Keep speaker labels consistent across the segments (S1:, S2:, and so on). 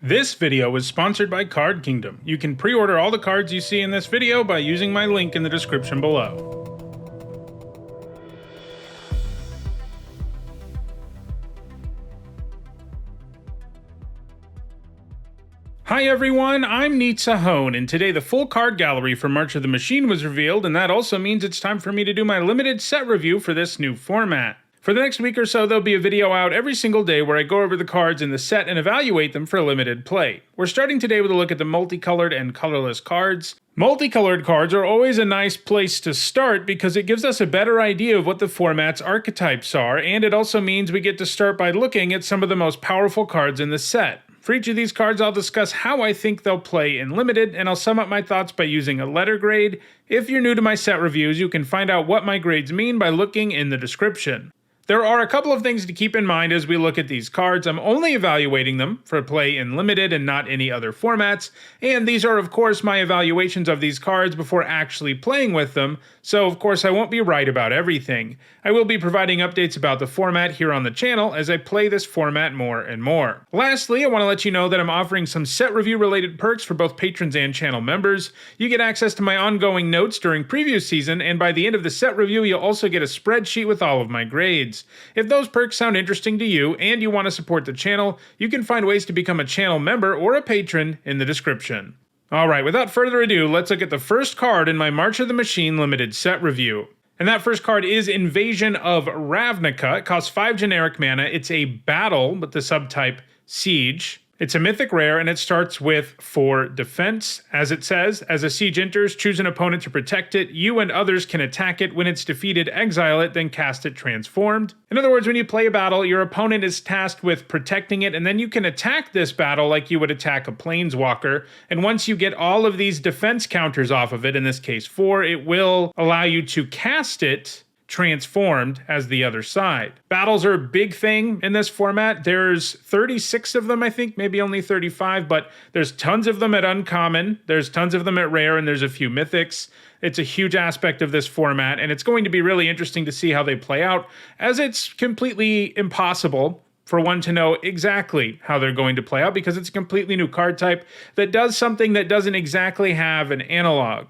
S1: This video was sponsored by Card Kingdom. You can pre-order all the cards you see in this video by using my link in the description below. Hi everyone, I'm Nissa, and today the full card gallery for March of the Machine was revealed, and that also means it's time for me to do my limited set review for this new format. For the next week or so, there'll be a video out every single day where I go over the cards in the set and evaluate them for limited play. We're starting today with a look at the multicolored and colorless cards. Multicolored cards are always a nice place to start because it gives us a better idea of what the format's archetypes are, and it also means we get to start by looking at some of the most powerful cards in the set. For each of these cards, I'll discuss how I think they'll play in Limited, and I'll sum up my thoughts by using a letter grade. If you're new to my set reviews, you can find out what my grades mean by looking in the description. There are a couple of things to keep in mind as we look at these cards. I'm only evaluating them for play in Limited and not any other formats, and these are of course my evaluations of these cards before actually playing with them, so of course I won't be right about everything. I will be providing updates about the format here on the channel as I play this format more and more. Lastly, I want to let you know that I'm offering some set review related perks for both patrons and channel members. You get access to my ongoing notes during preview season, and by the end of the set review you'll also get a spreadsheet with all of my grades. If those perks sound interesting to you and you want to support the channel, you can find ways to become a channel member or a patron in the description. Alright, without further ado, let's look at the first card in my March of the Machine limited set review. And that first card is Invasion of Ravnica. It costs 5 generic mana. It's a battle with the subtype Siege. It's a mythic rare, and it starts with 4 defense. As it says, as a siege enters, choose an opponent to protect it. You and others can attack it. When it's defeated, exile it, then cast it transformed. In other words, when you play a battle, your opponent is tasked with protecting it, and then you can attack this battle like you would attack a planeswalker. And once you get all of these defense counters off of it, in this case 4, it will allow you to cast it transformed as the other side. Battles are a big thing in this format. There's 36 of them, I think, maybe only 35, but there's tons of them at uncommon, there's tons of them at rare, and there's a few mythics. It's a huge aspect of this format, and it's going to be really interesting to see how they play out, as it's completely impossible for one to know exactly how they're going to play out because it's a completely new card type that does something that doesn't exactly have an analog.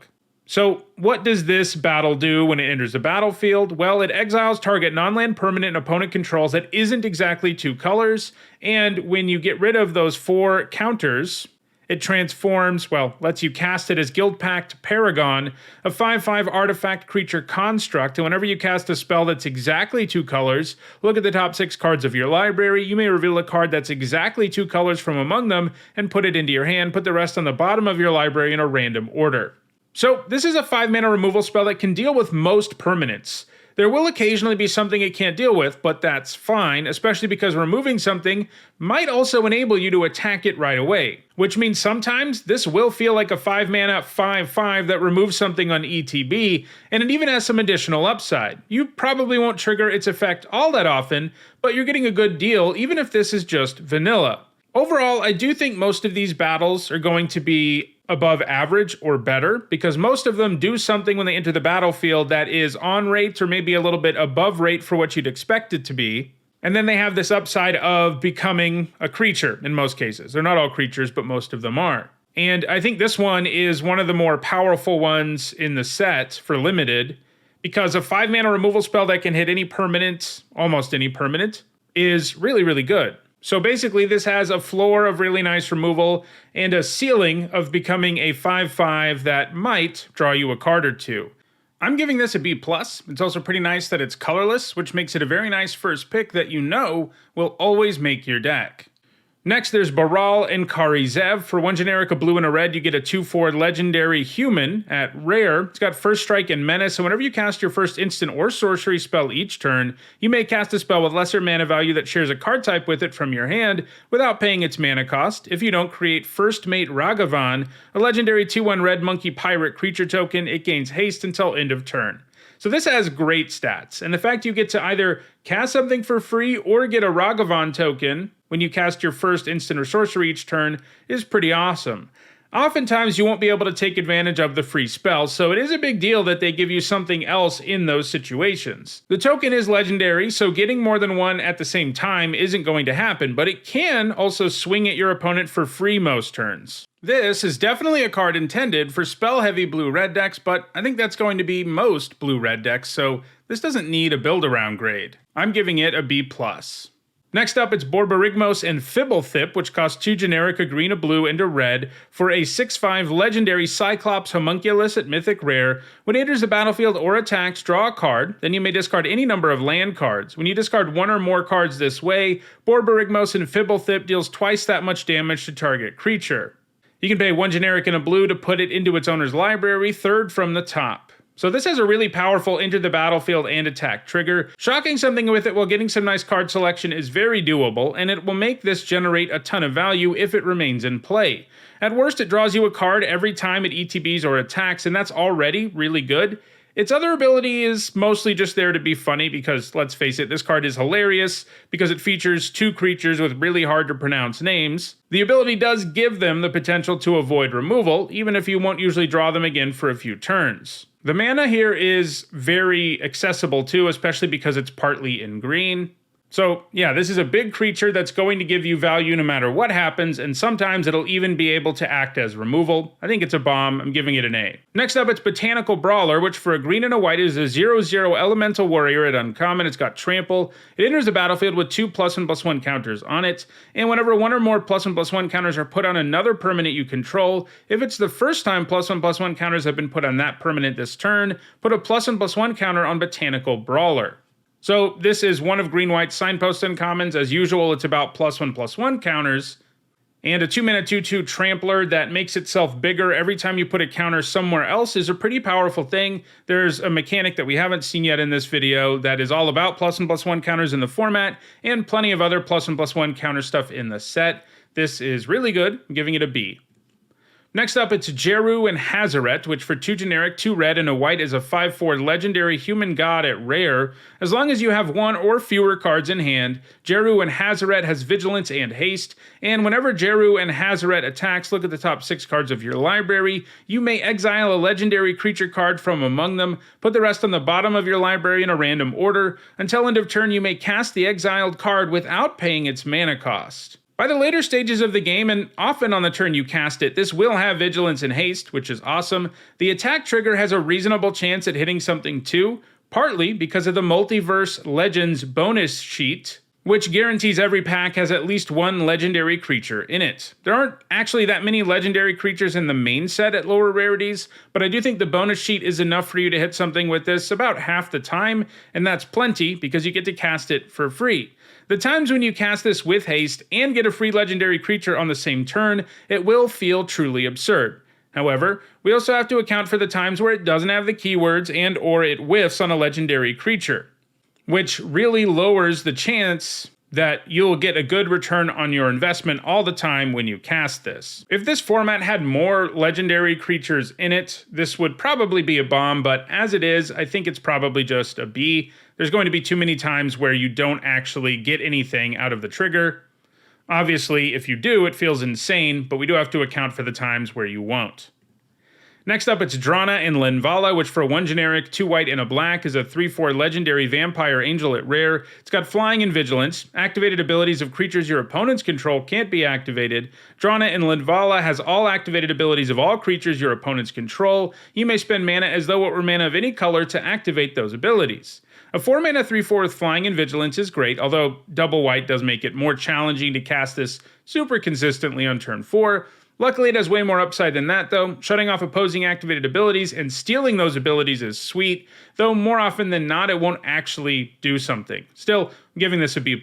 S1: So what does this battle do when it enters the battlefield? Well, it exiles target non-land permanent an opponent controls that isn't exactly 2 colors, and when you get rid of those 4 counters, it transforms, well, lets you cast it as Guildpact Paragon, a 5/5 artifact creature construct, and whenever you cast a spell that's exactly 2 colors, look at the top 6 cards of your library. You may reveal a card that's exactly 2 colors from among them and put it into your hand. Put the rest on the bottom of your library in a random order. So this is a 5-mana removal spell that can deal with most permanents. There will occasionally be something it can't deal with, but that's fine, especially because removing something might also enable you to attack it right away. Which means sometimes this will feel like a 5-mana 5/5 that removes something on ETB, and it even has some additional upside. You probably won't trigger its effect all that often, but you're getting a good deal even if this is just vanilla. Overall, I do think most of these battles are going to be above average or better, because most of them do something when they enter the battlefield that is on rate or maybe a little bit above rate for what you'd expect it to be. And then they have this upside of becoming a creature in most cases. They're not all creatures, but most of them are. And I think this one is one of the more powerful ones in the set for Limited, because a 5-mana removal spell that can hit any permanent, almost any permanent, is really, really good. So basically this has a floor of really nice removal and a ceiling of becoming a 5/5 that might draw you a card or 2. I'm giving this a B+. It's also pretty nice that it's colorless, which makes it a very nice first pick that you know will always make your deck. Next, there's Baral and Kariza. For 1 generic, a blue and a red, you get a 2/4 legendary human at rare. It's got first strike and menace, so whenever you cast your first instant or sorcery spell each turn, you may cast a spell with lesser mana value that shares a card type with it from your hand without paying its mana cost. If you don't, create First Mate Ragavan, a legendary 2/1 red monkey pirate creature token. It gains haste until end of turn. So this has great stats, and the fact you get to either cast something for free or get a Ragavan token when you cast your first instant or sorcery each turn is pretty awesome. Oftentimes, you won't be able to take advantage of the free spell, so it is a big deal that they give you something else in those situations. The token is legendary, so getting more than one at the same time isn't going to happen, but it can also swing at your opponent for free most turns. This is definitely a card intended for spell-heavy blue-red decks, but I think that's going to be most blue-red decks, so this doesn't need a build-around grade. I'm giving it a B+. Next up, it's Borborygmos and Fibble, which costs 2 generic, a green, a blue, and a red, for a 6/5 legendary Cyclops Homunculus at Mythic Rare. When it enters the battlefield or attacks, draw a card, then you may discard any number of land cards. When you discard one or more cards this way, Borborygmos and Fibble deals twice that much damage to target creature. You can pay 1 generic and a blue to put it into its owner's library, third from the top. So this has a really powerful enter the battlefield and attack trigger. Shocking something with it while getting some nice card selection is very doable, and it will make this generate a ton of value if it remains in play. At worst, it draws you a card every time it ETBs or attacks, and that's already really good. Its other ability is mostly just there to be funny because, let's face it, this card is hilarious because it features 2 creatures with really hard to pronounce names. The ability does give them the potential to avoid removal, even if you won't usually draw them again for a few turns. The mana here is very accessible too, especially because it's partly in green. So yeah, this is a big creature that's going to give you value no matter what happens, and sometimes it'll even be able to act as removal. I think it's a bomb. I'm giving it an A. Next up, it's Botanical Brawler, which for a green and a white is a 0/0 elemental warrior at uncommon. It's got trample. It enters the battlefield with 2 +1/+1 counters on it, and whenever 1 or more +1/+1 counters are put on another permanent you control, if it's the first time +1/+1 counters have been put on that permanent this turn, put a +1/+1 counter on Botanical Brawler. So this is one of green-white signpost uncommons. As usual, it's about +1/+1 counters, and a 2-mana 2/2 trampler that makes itself bigger every time you put a counter somewhere else is a pretty powerful thing. There's a mechanic that we haven't seen yet in this video that is all about +1/+1 counters in the format, and plenty of other +1/+1 counter stuff in the set. This is really good. I'm giving it a B. Next up, it's Juru and Hazaret, which for 2 generic, 2 red, and a white is a 5/4 legendary human god at rare. As long as you have 1 or fewer cards in hand, Juru and Hazaret has vigilance and haste, and whenever Juru and Hazaret attacks, look at the top 6 cards of your library. You may exile a legendary creature card from among them, put the rest on the bottom of your library in a random order. Until end of turn, you may cast the exiled card without paying its mana cost. By the later stages of the game, and often on the turn you cast it, this will have vigilance and haste, which is awesome. The attack trigger has a reasonable chance at hitting something too, partly because of the Multiverse Legends bonus sheet, which guarantees every pack has at least 1 legendary creature in it. There aren't actually that many legendary creatures in the main set at lower rarities, but I do think the bonus sheet is enough for you to hit something with this about half the time, and that's plenty because you get to cast it for free. The times when you cast this with haste and get a free legendary creature on the same turn, it will feel truly absurd. However, we also have to account for the times where it doesn't have the keywords and or it whiffs on a legendary creature, which really lowers the chance that you'll get a good return on your investment all the time when you cast this. If this format had more legendary creatures in it, this would probably be a bomb, but as it is, I think it's probably just a B. There's going to be too many times where you don't actually get anything out of the trigger. Obviously, if you do, it feels insane, but we do have to account for the times where you won't. Next up, it's Drana and Linvala, which for 1 generic, 2 white, and a black is a 3/4 legendary vampire angel at rare. It's got flying and vigilance. Activated abilities of creatures your opponents control can't be activated. Drana and Linvala has all activated abilities of all creatures your opponents control. You may spend mana as though it were mana of any color to activate those abilities. A 4-mana 3/4 flying and vigilance is great, although double white does make it more challenging to cast this super consistently on turn 4. Luckily, it has way more upside than that, though. Shutting off opposing activated abilities and stealing those abilities is sweet, though more often than not, it won't actually do something. Still, I'm giving this a B+.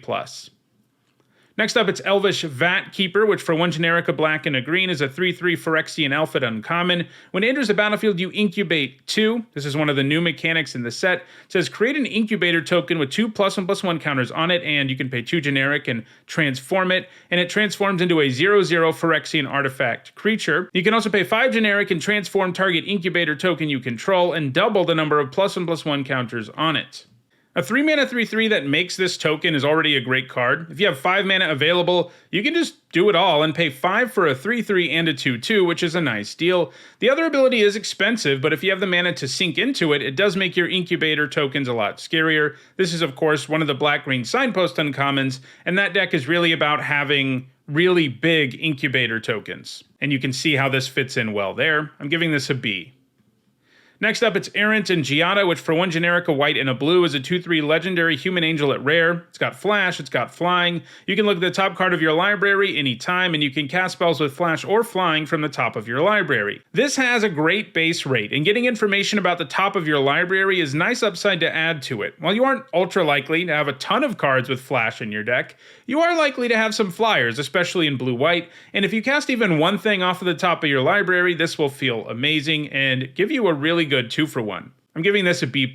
S1: Next up, it's Elvis Vat Keeper, which for 1 generic, a black, and a green is a 3/3 Phyrexian Elf at uncommon. When it enters the battlefield, you incubate 2. This is one of the new mechanics in the set. It says create an incubator token with 2 +1/+1 counters on it, and you can pay 2 generic and transform it, and it transforms into a 0/0 Phyrexian artifact creature. You can also pay 5 generic and transform target incubator token you control, and double the number of +1/+1 counters on it. A 3 mana 3/3 that makes this token is already a great card. If you have 5 mana available, you can just do it all and pay 5 for a 3/3 and a 2/2, which is a nice deal. The other ability is expensive, but if you have the mana to sink into it, it does make your incubator tokens a lot scarier. This is, of course, one of the black-green signpost uncommons, and that deck is really about having really big incubator tokens. And you can see how this fits in well there. I'm giving this a B. Next up, it's Errant and Giada, which for 1 generic, a white and a blue, is a 2/3 legendary human angel at rare. It's got flash, it's got flying. You can look at the top card of your library anytime, and you can cast spells with flash or flying from the top of your library. This has a great base rate, and getting information about the top of your library is nice upside to add to it. While you aren't ultra likely to have a ton of cards with flash in your deck, you are likely to have some flyers, especially in blue-white, and if you cast even one thing off of the top of your library, this will feel amazing and give you a really good 2-for-1. I'm giving this a B+.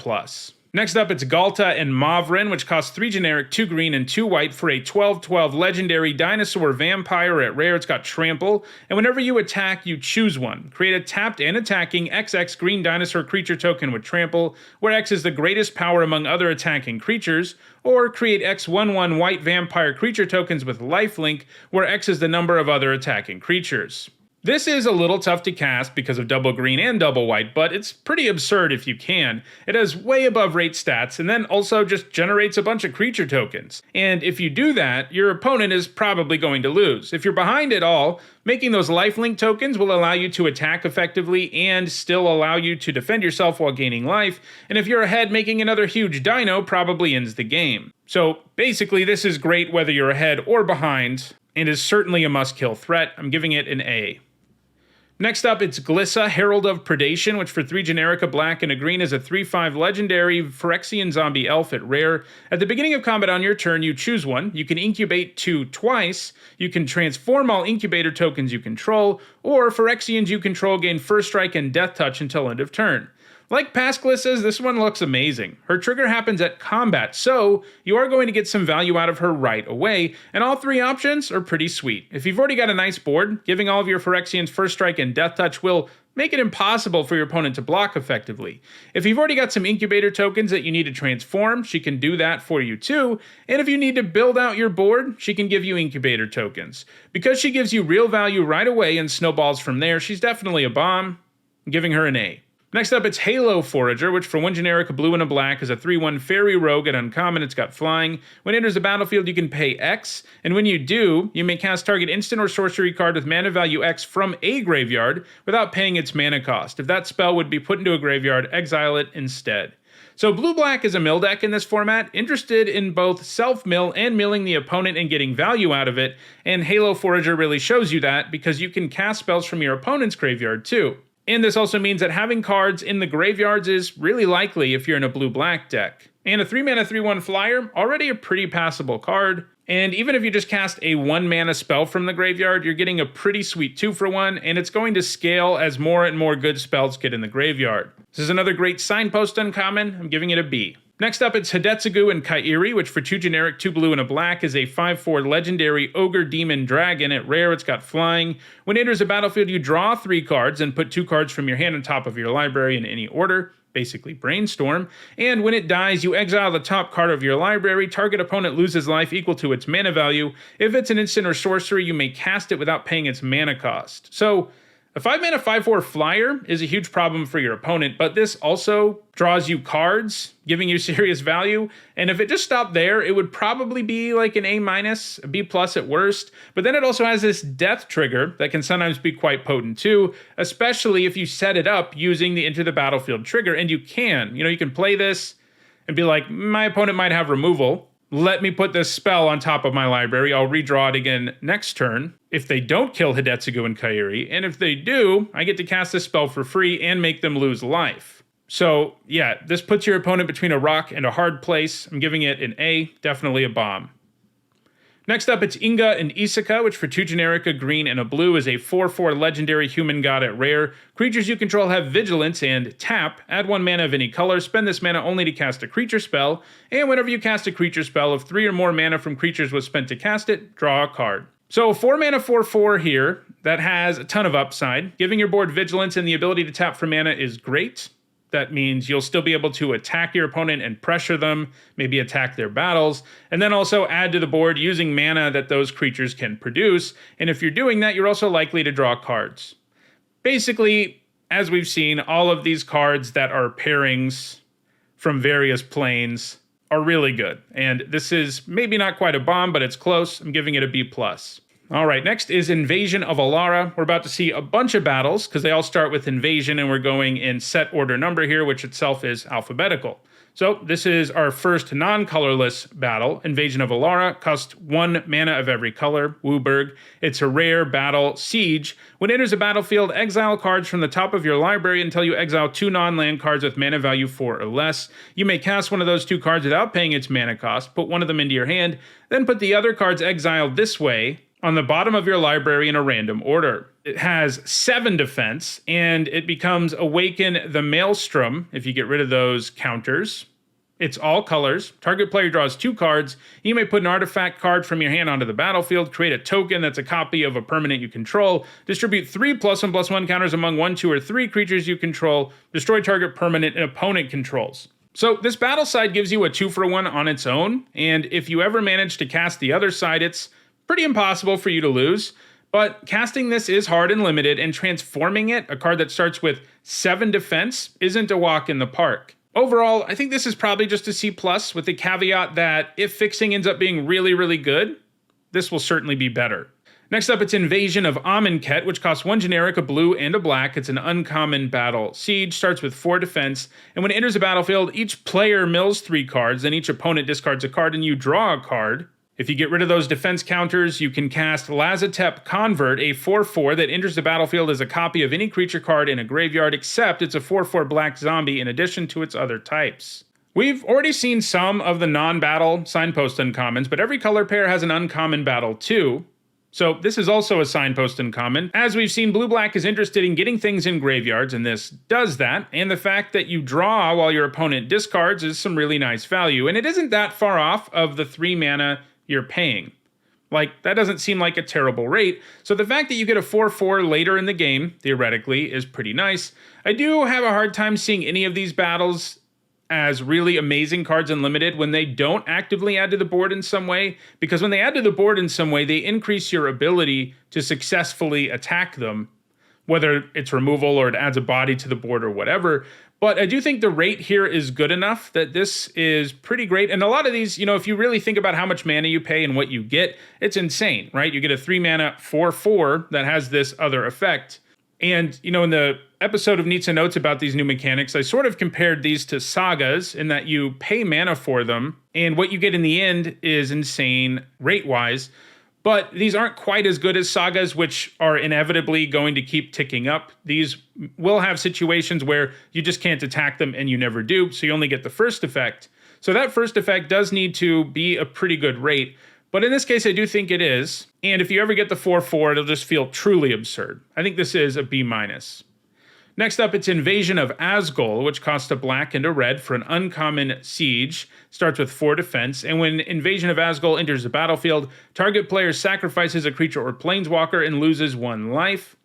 S1: Next up, it's Galta and Mavrin, which costs 3 generic, 2 green, and 2 white for a 12/12 legendary dinosaur vampire at rare. It's got trample, and whenever you attack, you choose one. Create a tapped and attacking XX green dinosaur creature token with trample, where X is the greatest power among other attacking creatures, or create X/1/1 white vampire creature tokens with lifelink, where X is the number of other attacking creatures. This is a little tough to cast because of double green and double white, but it's pretty absurd if you can. It has way above rate stats, and then also just generates a bunch of creature tokens. And if you do that, your opponent is probably going to lose. If you're behind it all, making those lifelink tokens will allow you to attack effectively and still allow you to defend yourself while gaining life, and if you're ahead, making another huge dino probably ends the game. So basically, this is great whether you're ahead or behind, and is certainly a must-kill threat. I'm giving it an A. Next up, it's Galissa, Herald of Predation, which for 3 generic, a black and a green, is a 3/5 legendary Phyrexian zombie elf at rare. At the beginning of combat on your turn, you choose one. You can incubate 2 twice. You can transform all incubator tokens you control, or Phyrexians you control gain first strike and death touch until end of turn. Like past Galissas, this one looks amazing. Her trigger happens at combat, so you are going to get some value out of her right away, and all 3 options are pretty sweet. If you've already got a nice board, giving all of your Phyrexians first strike and death touch will make it impossible for your opponent to block effectively. If you've already got some incubator tokens that you need to transform, she can do that for you too, and if you need to build out your board, she can give you incubator tokens. Because she gives you real value right away and snowballs from there, she's definitely a bomb. I'm giving her an A. Next up, it's Halo Forager, which for 1 generic, a blue and a black, is a 3/1 fairy rogue at uncommon. It's got flying. When it enters the battlefield, you can pay X, and when you do, you may cast target instant or sorcery card with mana value X from a graveyard without paying its mana cost. If that spell would be put into a graveyard, exile it instead. So blue-black is a mill deck in this format, interested in both self-mill and milling the opponent and getting value out of it, and Halo Forager really shows you that because you can cast spells from your opponent's graveyard too. And this also means that having cards in the graveyards is really likely if you're in a blue-black deck. And a 3 mana 3/1 flyer, already a pretty passable card. And even if you just cast a 1 mana spell from the graveyard, you're getting a pretty sweet 2-for-1, and it's going to scale as more and more good spells get in the graveyard. This is another great signpost uncommon. I'm giving it a B. Next up, it's Hidezugu Kairi, which for 2 generic, 2 blue, and a black is a 5/4 legendary ogre demon dragon at rare. It's got flying. When it enters the battlefield, you draw 3 cards and put 2 cards from your hand on top of your library in any order, basically brainstorm. And when it dies, you exile the top card of your library. Target opponent loses life equal to its mana value. If it's an instant or sorcery, you may cast it without paying its mana cost. So a 5 mana 5/4 flyer is a huge problem for your opponent, but this also draws you cards, giving you serious value. And if it just stopped there, it would probably be like an A-, a B+ at worst. But then it also has this death trigger that can sometimes be quite potent too, especially if you set it up using the Enter the Battlefield trigger. And you can play this and be like, my opponent might have removal. Let me put this spell on top of my library. I'll redraw it again next turn. If they don't kill Hidezugu Kairi, and if they do, I get to cast this spell for free and make them lose life. So yeah, this puts your opponent between a rock and a hard place. I'm giving it an A, definitely a bomb. Next up, it's Inga Isika, which for 2 generic, a green, and a blue is a 4/4 legendary human god at rare. Creatures you control have vigilance and tap. Add 1 mana of any color. Spend this mana only to cast a creature spell. And whenever you cast a creature spell, if 3 or more mana from creatures was spent to cast it, draw a card. So 4 mana 4/4 here that has a ton of upside. Giving your board vigilance and the ability to tap for mana is great. That means you'll still be able to attack your opponent and pressure them, maybe attack their battles, and then also add to the board using mana that those creatures can produce. And if you're doing that, you're also likely to draw cards. Basically, as we've seen, all of these cards that are pairings from various planes are really good. And this is maybe not quite a bomb, but it's close. I'm giving it a B+. All right, next is Invasion of Alara. We're about to see a bunch of battles because they all start with Invasion, and we're going in set order number here, which itself is alphabetical. So this is our first non-colorless battle. Invasion of Alara costs 1 mana of every color, Wooburg. It's a rare battle siege. When it enters a battlefield, exile cards from the top of your library until you exile 2 non-land cards with mana value 4 or less. You may cast one of those 2 cards without paying its mana cost, put one of them into your hand, then put the other cards exiled this way on the bottom of your library in a random order. It has 7 defense, and it becomes Awaken the Maelstrom if you get rid of those counters. It's all colors. Target player draws 2 cards. You may put an artifact card from your hand onto the battlefield, create a token that's a copy of a permanent you control, distribute 3 +1/+1 counters among 1, 2, or 3 creatures you control, destroy target permanent an opponent controls. So this battle side gives you a 2-for-1 on its own, and if you ever manage to cast the other side, it's pretty impossible for you to lose. But casting this is hard and limited, and transforming it, a card that starts with 7 defense, isn't a walk in the park. Overall, I think this is probably just a C+, with the caveat that if fixing ends up being really, really good, this will certainly be better. Next up, it's Invasion of Amonkhet, which costs 1 generic, a blue, and a black. It's an uncommon battle siege, starts with 4 defense, and when it enters a battlefield, each player mills 3 cards, then each opponent discards a card, and you draw a card. If you get rid of those defense counters, you can cast Lazotep Convert, a 4/4 that enters the battlefield as a copy of any creature card in a graveyard, except it's a 4/4 black zombie in addition to its other types. We've already seen some of the non-battle signpost uncommons, but every color pair has an uncommon battle too. So this is also a signpost uncommon. As we've seen, blue-black is interested in getting things in graveyards, and this does that. And the fact that you draw while your opponent discards is some really nice value. And it isn't that far off of the 3 mana you're paying. Like, that doesn't seem like a terrible rate. So the fact that you get a 4/4 later in the game, theoretically, is pretty nice. I do have a hard time seeing any of these battles as really amazing cards in Limited when they don't actively add to the board in some way, because when they add to the board in some way, they increase your ability to successfully attack them, whether it's removal or it adds a body to the board or whatever. But I do think the rate here is good enough that this is pretty great. And a lot of these, if you really think about how much mana you pay and what you get, it's insane, right? You get a 3 mana 4/4 that has this other effect. And, in the episode of Nissa Notes about these new mechanics, I sort of compared these to sagas in that you pay mana for them, and what you get in the end is insane rate-wise. But these aren't quite as good as sagas, which are inevitably going to keep ticking up. These will have situations where you just can't attack them and you never do, so you only get the first effect. So that first effect does need to be a pretty good rate. But in this case, I do think it is. And if you ever get the 4/4, it'll just feel truly absurd. I think this is a B-. Next up, it's Invasion of Asgol, which costs a black and a red for an uncommon siege. Starts with 4 defense, and when Invasion of Asgol enters the battlefield, target player sacrifices a creature or planeswalker and loses 1 life.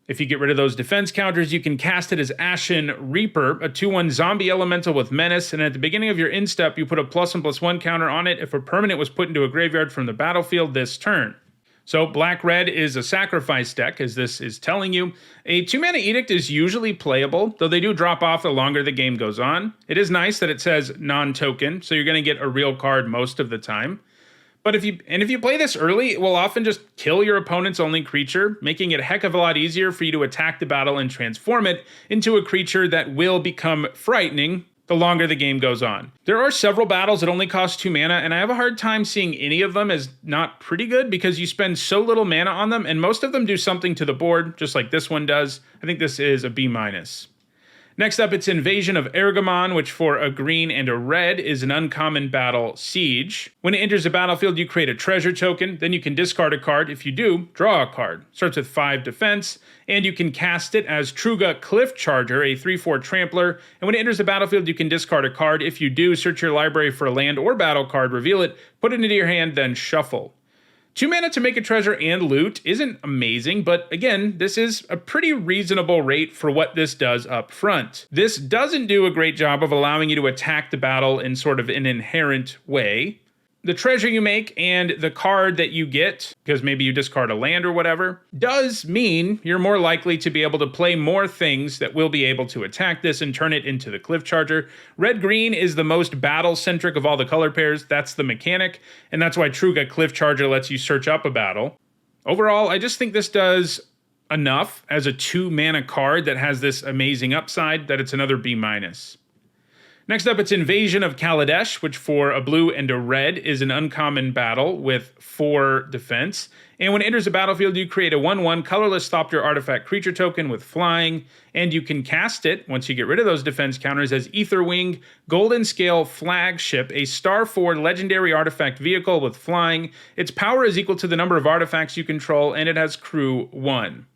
S1: If you get rid of those defense counters, you can cast it as Ashen Reaper, a 2/1 zombie elemental with menace, and at the beginning of your end step, you put a +1/+1 counter on it if a permanent was put into a graveyard from the battlefield this turn. So black-red is a sacrifice deck, as this is telling you. A 2-mana Edict is usually playable, though they do drop off the longer the game goes on. It is nice that it says non-token, so you're going to get a real card most of the time. But if you play this early, it will often just kill your opponent's only creature, making it a heck of a lot easier for you to attack the battle and transform it into a creature that will become frightening the longer the game goes on. There are several battles that only cost 2 mana, and I have a hard time seeing any of them as not pretty good because you spend so little mana on them, and most of them do something to the board, just like this one does. I think this is a B-. Next up, it's Invasion of Ergamon, which for a green and a red is an uncommon battle siege. When it enters the battlefield, you create a treasure token, then you can discard a card. If you do, draw a card. Starts with 5 defense, and you can cast it as Truga Cliff Charger, a 3/4 trampler, and when it enters the battlefield, you can discard a card. If you do, search your library for a land or battle card, reveal it, put it into your hand, then shuffle. 2 mana to make a treasure and loot isn't amazing, but again, this is a pretty reasonable rate for what this does up front. This doesn't do a great job of allowing you to attack the battle in sort of an inherent way. The treasure you make and the card that you get, because maybe you discard a land or whatever, does mean you're more likely to be able to play more things that will be able to attack this and turn it into the Cliff Charger. Red-green is the most battle-centric of all the color pairs. That's the mechanic, and that's why Truga Cliff Charger lets you search up a battle. Overall, I just think this does enough as a 2-mana card that has this amazing upside that it's another B-. Next up, it's Invasion of Kaladesh, which for a blue and a red is an uncommon battle with 4 defense. And when it enters the battlefield, you create a 1/1 colorless Thopter artifact creature token with flying, and you can cast it, once you get rid of those defense counters, as Aetherwing, Golden Scale Flagship, a star 4 legendary artifact vehicle with flying. Its power is equal to the number of artifacts you control, and it has crew 1.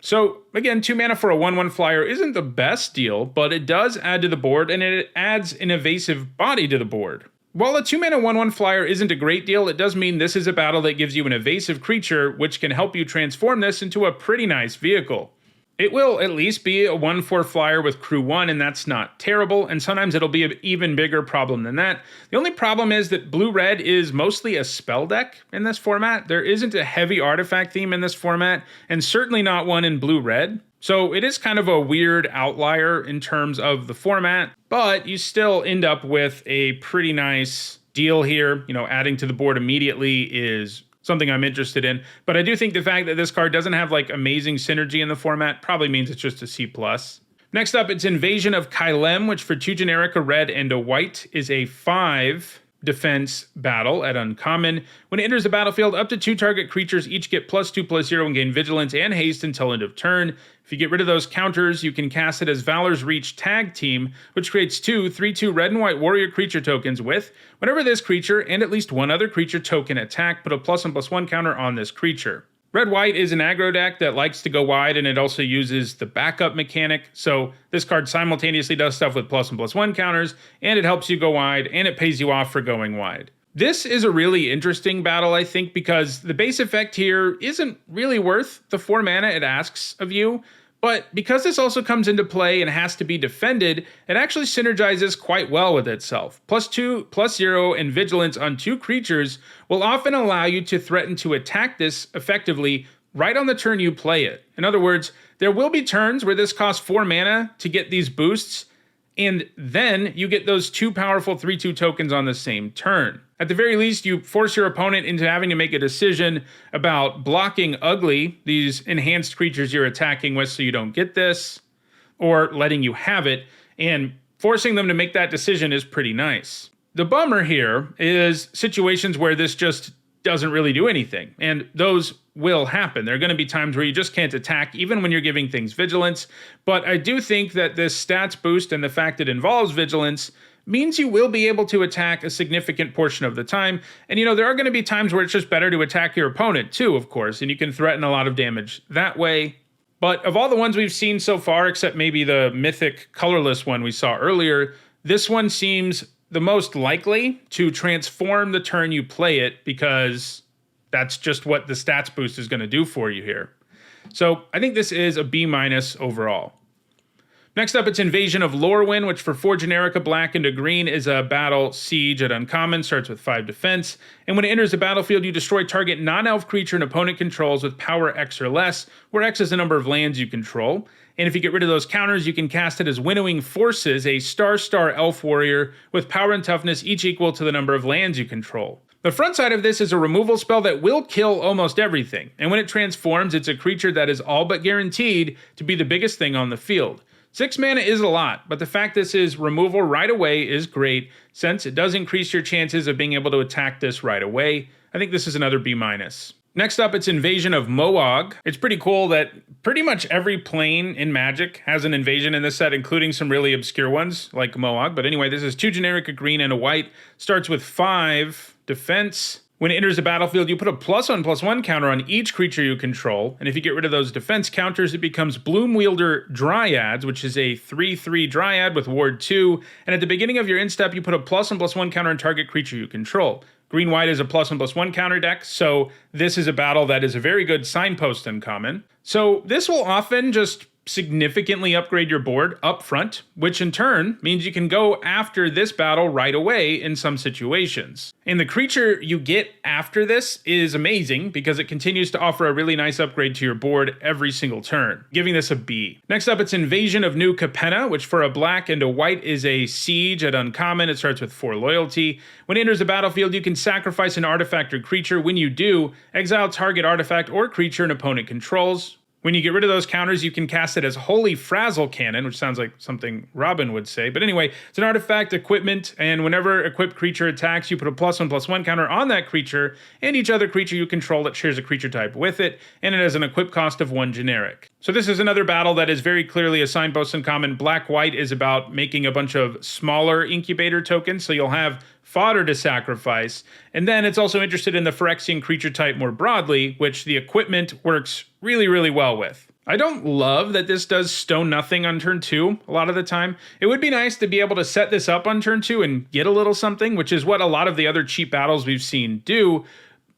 S1: So, again, 2 mana for a 1/1 flyer isn't the best deal, but it does add to the board, and it adds an evasive body to the board. While a 2 mana 1/1 flyer isn't a great deal, it does mean this is a battle that gives you an evasive creature, which can help you transform this into a pretty nice vehicle. It will at least be a 1/4 flyer with crew 1, and that's not terrible, and sometimes it'll be an even bigger problem than that. The only problem is that blue-red is mostly a spell deck in this format. There isn't a heavy artifact theme in this format, and certainly not one in blue-red. So it is kind of a weird outlier in terms of the format, but you still end up with a pretty nice deal here. You know, adding to the board immediately is something I'm interested in, but I do think the fact that this card doesn't have like amazing synergy in the format probably means it's just a C+. Next up, it's Invasion of Kylem, which for 2 generic, a red and a white, is a 5 defense battle at uncommon. When it enters the battlefield, up to 2 target creatures each get +2/+0 and gain vigilance and haste until end of turn. If you get rid of those counters, you can cast it as Valor's Reach Tag Team, which creates 2 3/2 red and white warrior creature tokens with, whenever this creature and at least one other creature token attack, put a +1/+1 counter on this creature. Red-white is an aggro deck that likes to go wide, and it also uses the backup mechanic, so this card simultaneously does stuff with +1/+1 counters, and it helps you go wide, and it pays you off for going wide. This is a really interesting battle, I think, because the base effect here isn't really worth the 4 mana it asks of you, but because this also comes into play and has to be defended, it actually synergizes quite well with itself. +2/+0 and vigilance on 2 creatures will often allow you to threaten to attack this effectively right on the turn you play it. In other words, there will be turns where this costs 4 mana to get these boosts, and then you get those 2 powerful 3/2 tokens on the same turn. At the very least, you force your opponent into having to make a decision about blocking ugly, these enhanced creatures you're attacking with so you don't get this, or letting you have it, and forcing them to make that decision is pretty nice. The bummer here is situations where this just doesn't really do anything, and those will happen. There are going to be times where you just can't attack, even when you're giving things vigilance, but I do think that this stats boost and the fact it involves vigilance means you will be able to attack a significant portion of the time, and you know, there are going to be times where it's just better to attack your opponent too, of course, and you can threaten a lot of damage that way. But of all the ones we've seen so far, except maybe the mythic colorless one we saw earlier, this one seems the most likely to transform the turn you play it, because that's just what the stats boost is going to do for you here. So I think this is a B- overall. Next up, it's Invasion of Lorwyn, which for 4 generic, a black and a green, is a battle siege at uncommon, starts with 5 defense, and when it enters the battlefield, you destroy target non-elf creature an opponent controls with power X or less, where X is the number of lands you control. And if you get rid of those counters, you can cast it as Winnowing Forces, a star elf warrior with power and toughness each equal to the number of lands you control. The front side of this is a removal spell that will kill almost everything, and when it transforms, it's a creature that is all but guaranteed to be the biggest thing on the field. 6 mana is a lot, but the fact this is removal right away is great, since it does increase your chances of being able to attack this right away. I think this is another B-. Next up, it's Invasion of Moog. It's pretty cool that pretty much every plane in Magic has an invasion in this set, including some really obscure ones like Moog. But anyway, this is 2 generic, a green and a white. Starts with 5 defense. When it enters the battlefield, you put a +1/+1 counter on each creature you control, and if you get rid of those defense counters, it becomes Bloomwielder Dryads, which is a 3/3 Dryad with Ward 2, and at the beginning of your end step, you put a +1/+1 counter on target creature you control. Green-white is a +1/+1 counter deck, so this is a battle that is a very good signpost uncommon. So this will often just significantly upgrade your board up front, which in turn means you can go after this battle right away in some situations. And the creature you get after this is amazing because it continues to offer a really nice upgrade to your board every single turn, giving this a B. Next up, it's Invasion of New Capenna, which for a black and a white is a siege at uncommon. It starts with 4 loyalty. When it enters the battlefield, you can sacrifice an artifact or creature. When you do, exile target artifact or creature an opponent controls. When you get rid of those counters, you can cast it as Holy Frazzle Cannon, which sounds like something Robin would say. But anyway, it's an artifact equipment, and whenever equipped creature attacks, you put a +1/+1 counter on that creature, and each other creature you control that shares a creature type with it, and it has an equip cost of 1 generic. So this is another battle that is very clearly a signpost uncommon. Black-white is about making a bunch of smaller incubator tokens, so you'll have fodder to sacrifice. And then it's also interested in the Phyrexian creature type more broadly, which the equipment works really, really well with. I don't love that this does stone nothing on turn 2 a lot of the time. It would be nice to be able to set this up on turn 2 and get a little something, which is what a lot of the other cheap battles we've seen do.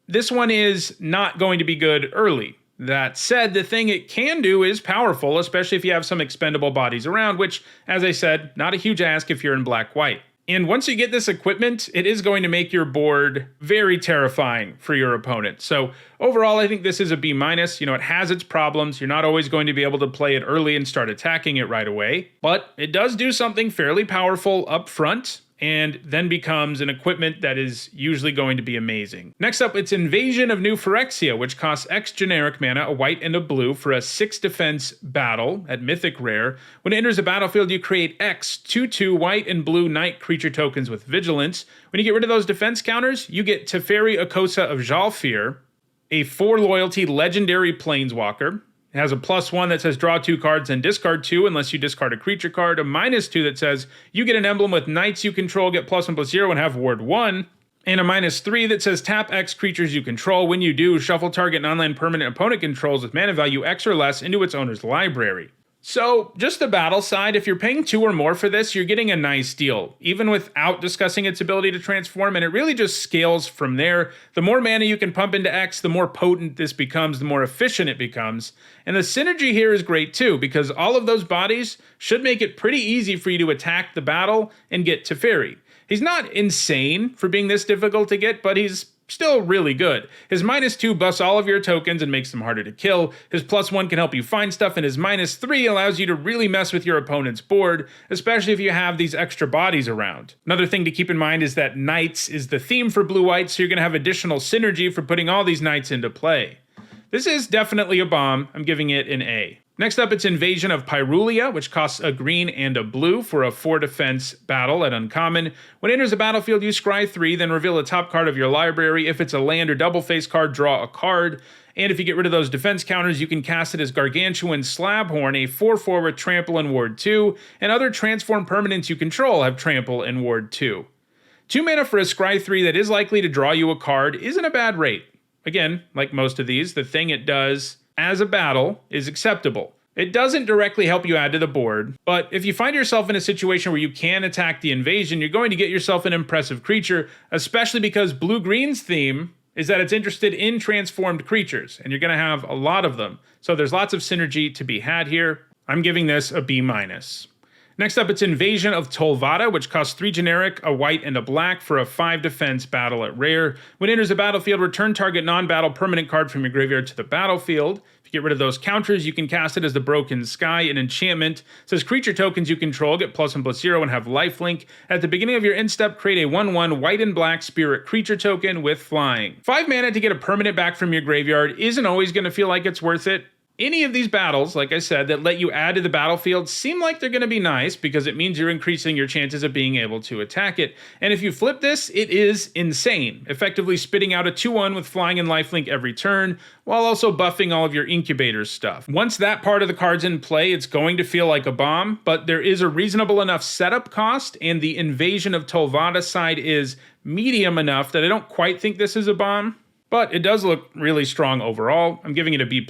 S1: This one is not going to be good early. That said, the thing it can do is powerful, especially if you have some expendable bodies around, which, as I said, not a huge ask if you're in black-white. And once you get this equipment, it is going to make your board very terrifying for your opponent. So overall, I think this is a B-. You know, it has its problems. You're not always going to be able to play it early and start attacking it right away. But it does do something fairly powerful up front, and then becomes an equipment that is usually going to be amazing. Next up, it's Invasion of New Phyrexia, which costs X generic mana, a white and a blue, for a 6 defense battle at Mythic Rare. When it enters the battlefield, you create X 2/2 white and blue knight creature tokens with Vigilance. When you get rid of those defense counters, you get Teferi Akosa of Jalfir, a 4 loyalty legendary planeswalker. It has a +1 that says draw 2 cards and discard 2 unless you discard a creature card. A -2 that says you get an emblem with knights you control, get +1/+0 and have ward 1. And a -3 that says tap X creatures you control. When you do, shuffle target non-land permanent opponent controls with mana value X or less into its owner's library. So, just the battle side, if you're paying 2 or more for this, you're getting a nice deal, even without discussing its ability to transform, and it really just scales from there. The more mana you can pump into X, the more potent this becomes, the more efficient it becomes. And the synergy here is great too, because all of those bodies should make it pretty easy for you to attack the battle and get Teferi. He's not insane for being this difficult to get, but he's still really good. His -2 buffs all of your tokens and makes them harder to kill. His +1 can help you find stuff, and his -3 allows you to really mess with your opponent's board, especially if you have these extra bodies around. Another thing to keep in mind is that knights is the theme for blue-white, so you're going to have additional synergy for putting all these knights into play. This is definitely a bomb. I'm giving it an A. Next up, it's Invasion of Pyrulia, which costs a green and a blue for a 4 defense battle at uncommon. When it enters the battlefield, you scry 3, then reveal the top card of your library. If it's a land or double face card, draw a card. And if you get rid of those defense counters, you can cast it as Gargantuan Slabhorn, a 4/4 with Trample and Ward 2, and other transform permanents you control have Trample and Ward 2. 2 mana for a scry 3 that is likely to draw you a card isn't a bad rate. Again, like most of these, the thing it does as a battle is acceptable. It doesn't directly help you add to the board, but if you find yourself in a situation where you can attack the invasion, you're going to get yourself an impressive creature, especially because blue-green's theme is that it's interested in transformed creatures, and you're going to have a lot of them. So there's lots of synergy to be had here. I'm giving this a B-. Next up, it's Invasion of Tolvada, which costs 3 generic, a white, and a black for a 5 defense battle at rare. When it enters the battlefield, return target non-battle permanent card from your graveyard to the battlefield. If you get rid of those counters, you can cast it as the Broken Sky, an enchantment. It says creature tokens you control get +1/+0 and have lifelink. At the beginning of your end step, create a 1/1 white and black spirit creature token with flying. 5 mana to get a permanent back from your graveyard isn't always going to feel like it's worth it. Any of these battles, like I said, that let you add to the battlefield seem like they're going to be nice because it means you're increasing your chances of being able to attack it. And if you flip this, it is insane, effectively spitting out a 2/1 with flying and lifelink every turn, while also buffing all of your incubator stuff. Once that part of the card's in play, it's going to feel like a bomb, but there is a reasonable enough setup cost, and the Invasion of Tolvada side is medium enough that I don't quite think this is a bomb, but it does look really strong overall. I'm giving it a B+.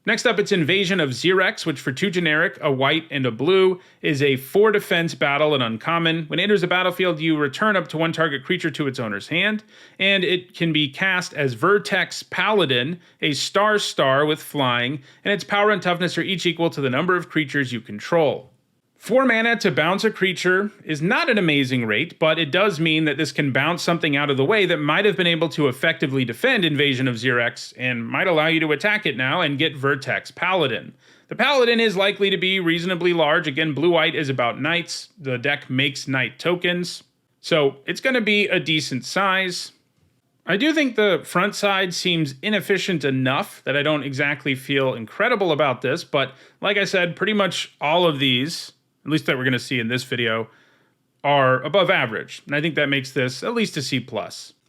S1: Next up, it's Invasion of Xerex, which for 2 generic, a white and a blue, is a 4 defense battle and uncommon. When it enters the battlefield, you return up to 1 target creature to its owner's hand, and it can be cast as Vertex Paladin, a star with flying, and its power and toughness are each equal to the number of creatures you control. 4 mana to bounce a creature is not an amazing rate, but it does mean that this can bounce something out of the way that might have been able to effectively defend Invasion of Xerex, and might allow you to attack it now and get Vertex Paladin. The Paladin is likely to be reasonably large. Again, blue-white is about knights. The deck makes knight tokens, so it's going to be a decent size. I do think the front side seems inefficient enough that I don't exactly feel incredible about this, but like I said, pretty much all of these, at least that we're going to see in this video, are above average. And I think that makes this at least a C+.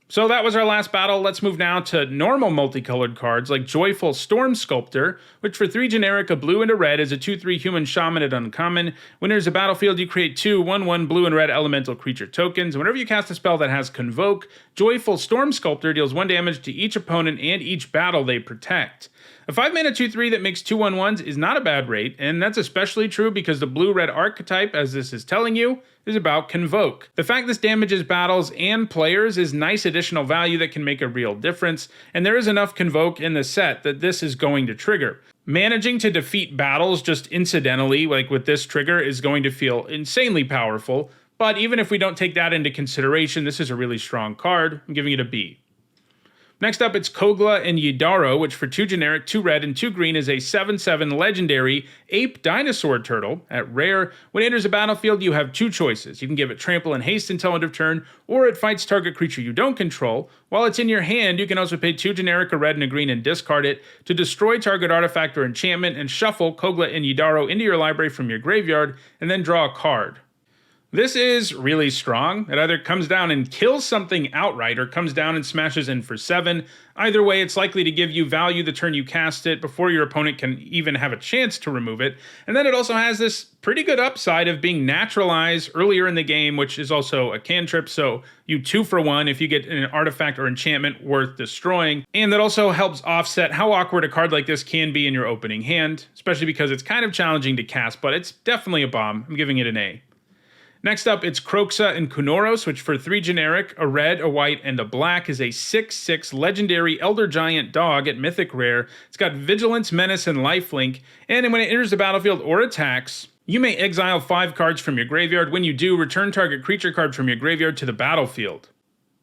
S1: So that was our last battle. Let's move now to normal multicolored cards like Joyful Storm Sculptor, which for 3 generic, a blue and a red, is a 2/3 human shaman at uncommon. When there's a battlefield, you create 2 1/1 blue and red elemental creature tokens. Whenever you cast a spell that has Convoke, Joyful Storm Sculptor deals 1 damage to each opponent and each battle they protect. A 5 mana 2/3 that makes 2 1/1s is not a bad rate, and that's especially true because the blue-red archetype, as this is telling you, is about Convoke. The fact this damages battles and players is nice additional value that can make a real difference, and there is enough Convoke in the set that this is going to trigger. Managing to defeat battles just incidentally, like with this trigger, is going to feel insanely powerful, but even if we don't take that into consideration, this is a really strong card. I'm giving it a B. Next up, it's Kogla and Yidaro, which for 2 generic, 2 red, and 2 green is a 7/7 legendary ape dinosaur turtle. At rare, when it enters a battlefield, you have 2 choices. You can give it trample and haste until end of turn, or it fights target creature you don't control. While it's in your hand, you can also pay 2 generic, a red, and a green, and discard it to destroy target artifact or enchantment and shuffle Kogla and Yidaro into your library from your graveyard, and then draw a card. This is really strong. It either comes down and kills something outright or comes down and smashes in for 7. Either way, it's likely to give you value the turn you cast it before your opponent can even have a chance to remove it. And then it also has this pretty good upside of being naturalized earlier in the game, which is also a cantrip, so you 2 for 1 if you get an artifact or enchantment worth destroying. And that also helps offset how awkward a card like this can be in your opening hand, especially because it's kind of challenging to cast, but it's definitely a bomb. I'm giving it an A. Next up, it's Kroxa and Kunoros, which for 3 generic, a red, a white, and a black is a 6/6 legendary Elder Giant dog at Mythic Rare. It's got Vigilance, Menace, and Lifelink, and when it enters the battlefield or attacks, you may exile 5 cards from your graveyard. When you do, return target creature card from your graveyard to the battlefield.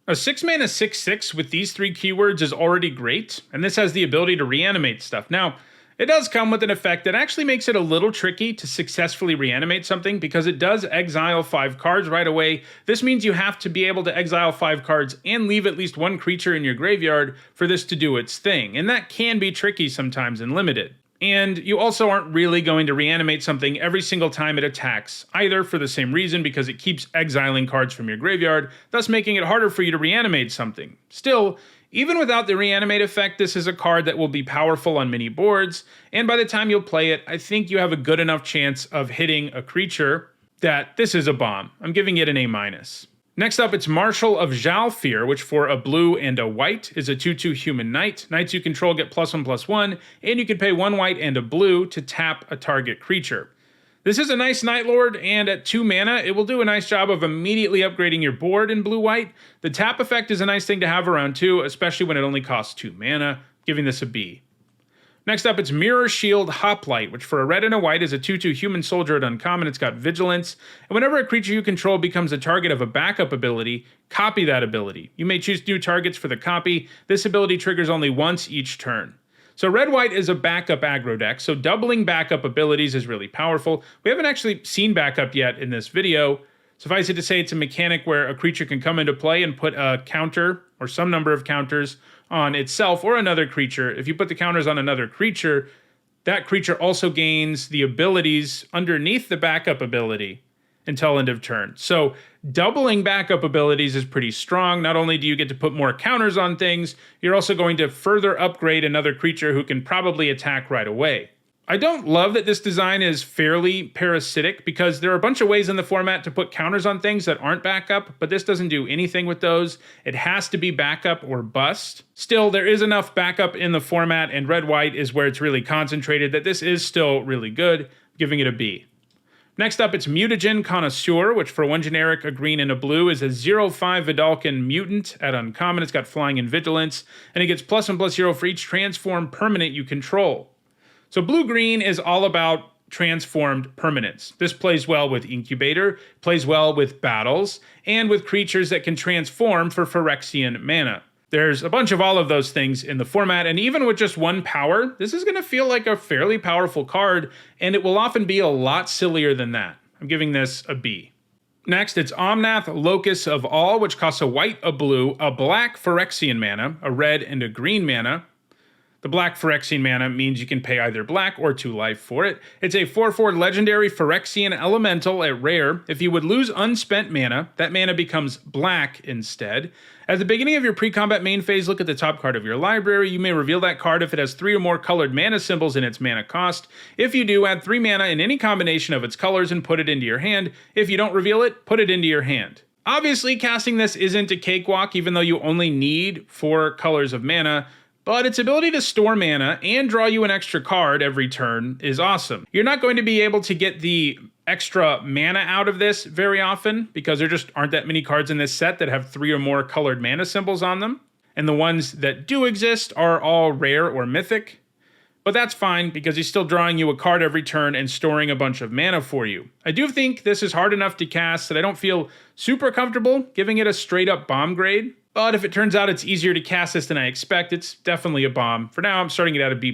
S1: A 6 mana 6/6 with these 3 keywords is already great, and this has the ability to reanimate stuff. Now, it does come with an effect that actually makes it a little tricky to successfully reanimate something because it does exile 5 cards right away. This means you have to be able to exile 5 cards and leave at least 1 creature in your graveyard for this to do its thing, and that can be tricky sometimes in Limited. And you also aren't really going to reanimate something every single time it attacks, either for the same reason because it keeps exiling cards from your graveyard, thus making it harder for you to reanimate something. Still, even without the reanimate effect, this is a card that will be powerful on many boards, and by the time you'll play it, I think you have a good enough chance of hitting a creature that this is a bomb. I'm giving it an A-. Next up, it's Marshal of Zhalfir, which for a blue and a white is a 2/2 human knight. Knights you control get +1/+1, and you can pay 1 white and a blue to tap a target creature. This is a nice Night Lord, and at 2 mana, it will do a nice job of immediately upgrading your board in blue-white. The tap effect is a nice thing to have around too, especially when it only costs 2 mana, giving this a B. Next up, it's Mirror Shield Hoplite, which for a red and a white is a 2/2 human soldier at uncommon. It's got Vigilance, and whenever a creature you control becomes a target of a backup ability, copy that ability. You may choose new targets for the copy. This ability triggers only once each turn. So red-white is a backup aggro deck, so doubling backup abilities is really powerful. We haven't actually seen backup yet in this video. Suffice it to say, it's a mechanic where a creature can come into play and put a counter, or some number of counters, on itself or another creature. If you put the counters on another creature, that creature also gains the abilities underneath the backup ability until end of turn. So doubling backup abilities is pretty strong. Not only do you get to put more counters on things, you're also going to further upgrade another creature who can probably attack right away. I don't love that this design is fairly parasitic because there are a bunch of ways in the format to put counters on things that aren't backup, but this doesn't do anything with those. It has to be backup or bust. Still, there is enough backup in the format, and red-white is where it's really concentrated, that this is still really good, giving it a B. Next up, it's Mutagen Connoisseur, which for one generic, a green and a blue, is a 0/5 Vidalcan mutant at uncommon. It's got flying and vigilance, and it gets +1/+0 for each transform permanent you control. So blue-green is all about transformed permanents. This plays well with Incubator, plays well with battles, and with creatures that can transform for Phyrexian mana. There's a bunch of all of those things in the format, and even with just one power, this is going to feel like a fairly powerful card, and it will often be a lot sillier than that. I'm giving this a B. Next, it's Omnath Locus of All, which costs a white, a blue, a black Phyrexian mana, a red, and a green mana. The black Phyrexian mana means you can pay either black or 2 life for it. It's a 4/4 legendary Phyrexian elemental at rare. If you would lose unspent mana, that mana becomes black instead. At the beginning of your pre-combat main phase, look at the top card of your library. You may reveal that card if it has 3 or more colored mana symbols in its mana cost. If you do, add 3 mana in any combination of its colors and put it into your hand. If you don't reveal it, put it into your hand. Obviously, casting this isn't a cakewalk, even though you only need 4 colors of mana, but its ability to store mana and draw you an extra card every turn is awesome. You're not going to be able to get the extra mana out of this very often because there just aren't that many cards in this set that have 3 or more colored mana symbols on them. And the ones that do exist are all rare or mythic. But that's fine because he's still drawing you a card every turn and storing a bunch of mana for you. I do think this is hard enough to cast that I don't feel super comfortable giving it a straight up bomb grade. But if it turns out it's easier to cast this than I expect, it's definitely a bomb. For now, I'm starting it at a B+.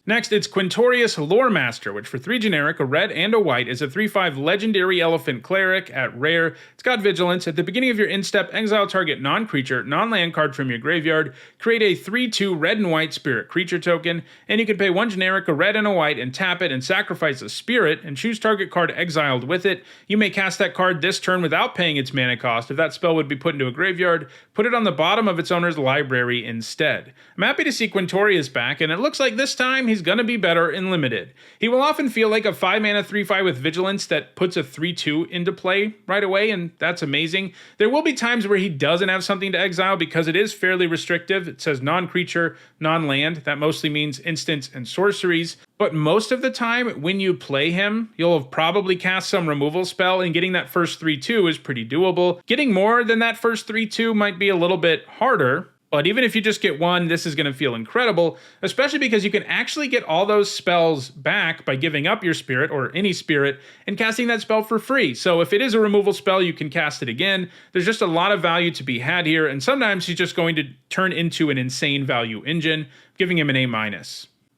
S1: Next, it's Quintus Loremaster, which for 3 generic, a red and a white, is a 3/5 legendary elephant cleric at rare. It's got vigilance. At the beginning of your instep, exile target non-creature, non-land card from your graveyard, create a 3/2 red and white spirit creature token, and you can pay 1 generic, a red and a white, and tap it and sacrifice a spirit, and choose target card exiled with it. You may cast that card this turn without paying its mana cost. If that spell would be put into a graveyard, put it on the bottom of its owner's library instead. I'm happy to see Quintus back, and it looks like this time he's gonna be better in limited. He will often feel like a 5 mana 3/5 with vigilance that puts a 3/2 into play right away, and that's amazing. There will be times where he doesn't have something to exile because it is fairly restrictive. It says non-creature, non-land. That mostly means instants and sorceries. But most of the time, when you play him, you'll have probably cast some removal spell, and getting that first 3/2 is pretty doable. Getting more than that first 3/2 might be a little bit harder, but even if you just get one, this is going to feel incredible, especially because you can actually get all those spells back by giving up your spirit, or any spirit, and casting that spell for free. So if it is a removal spell, you can cast it again. There's just a lot of value to be had here, and sometimes he's just going to turn into an insane value engine, giving him an A-.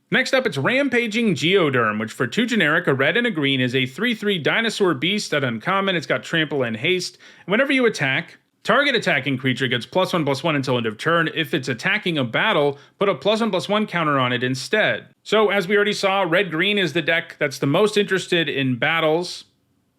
S1: Next up, it's Rampaging Geoderm, which for 2 generic, a red and a green, is a 3/3 dinosaur beast at uncommon. It's got trample and haste. Whenever you attack, target attacking creature gets +1/+1 until end of turn. If it's attacking a battle, put a +1/+1 counter on it instead. So as we already saw, red-green is the deck that's the most interested in battles,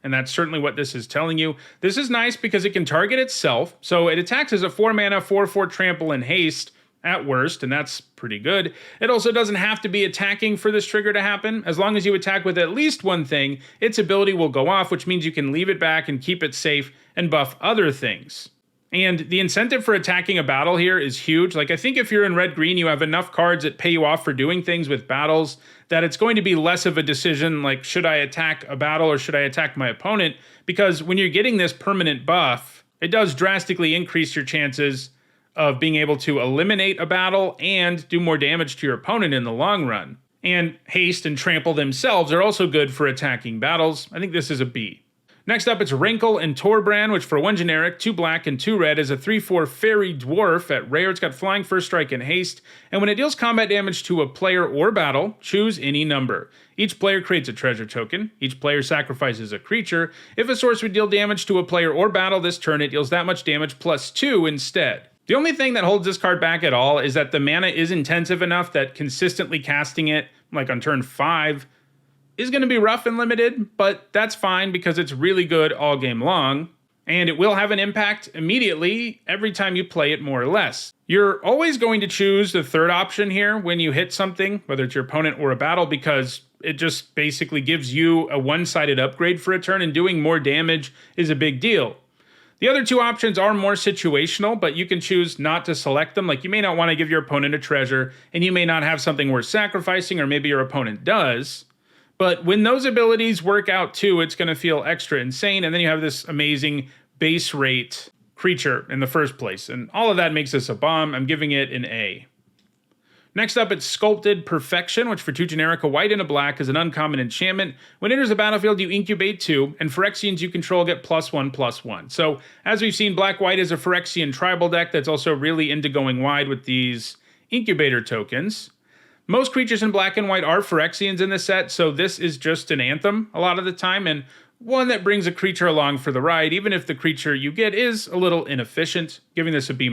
S1: and that's certainly what this is telling you. This is nice because it can target itself, so it attacks as a 4 mana 4/4 trample and haste, at worst, and that's pretty good. It also doesn't have to be attacking for this trigger to happen. As long as you attack with at least one thing, its ability will go off, which means you can leave it back and keep it safe and buff other things. And the incentive for attacking a battle here is huge. Like, I think if you're in red-green, you have enough cards that pay you off for doing things with battles that it's going to be less of a decision, like, should I attack a battle or should I attack my opponent? Because when you're getting this permanent buff, it does drastically increase your chances of being able to eliminate a battle and do more damage to your opponent in the long run. And haste and trample themselves are also good for attacking battles. I think this is a B. Next up, it's Rankle and Torbrand, which for 1 generic, 2 black, and 2 red is a 3/4 fairy dwarf at rare. It's got flying, first strike, and haste. And when it deals combat damage to a player or battle, choose any number. Each player creates a treasure token. Each player sacrifices a creature. If a source would deal damage to a player or battle this turn, it deals that much damage +2 instead. The only thing that holds this card back at all is that the mana is intensive enough that consistently casting it, like on turn 5, is going to be rough and limited, but that's fine because it's really good all game long, and it will have an impact immediately every time you play it more or less. You're always going to choose the third option here when you hit something, whether it's your opponent or a battle, because it just basically gives you a one-sided upgrade for a turn, and doing more damage is a big deal. The other two options are more situational, but you can choose not to select them. Like, you may not want to give your opponent a treasure, and you may not have something worth sacrificing, or maybe your opponent does. But when those abilities work out too, it's going to feel extra insane, and then you have this amazing base rate creature in the first place. And all of that makes this a bomb. I'm giving it an A. Next up, it's Sculpted Perfection, which for 2 generic, a white and a black, is an uncommon enchantment. When it enters the battlefield, you incubate 2, and Phyrexians you control get +1/+1. So, as we've seen, black-white is a Phyrexian tribal deck that's also really into going wide with these incubator tokens. Most creatures in black and white are Phyrexians in the set, so this is just an anthem a lot of the time, and one that brings a creature along for the ride, even if the creature you get is a little inefficient, giving this a B-.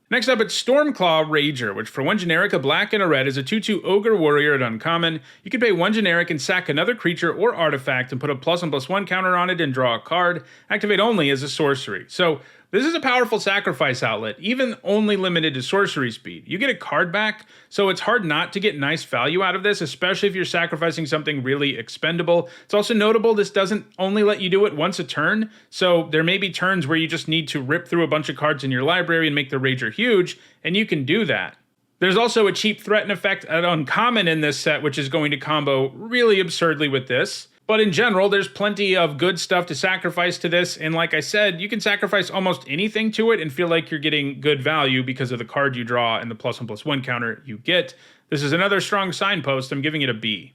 S1: Next up, it's Stormclaw Rager, which for 1 generic, a black and a red, is a 2/2 Ogre Warrior at uncommon. You can pay 1 generic and sack another creature or artifact and put a +1/+1 counter on it and draw a card. Activate only as a sorcery. So this is a powerful sacrifice outlet, even only limited to sorcery speed. You get a card back, so it's hard not to get nice value out of this, especially if you're sacrificing something really expendable. It's also notable this doesn't only let you do it once a turn, so there may be turns where you just need to rip through a bunch of cards in your library and make the Rager huge, and you can do that. There's also a cheap threaten effect at uncommon in this set, which is going to combo really absurdly with this. But in general, there's plenty of good stuff to sacrifice to this, and like I said, you can sacrifice almost anything to it and feel like you're getting good value because of the card you draw and the +1/+1 counter you get. This is another strong signpost. I'm giving it a B.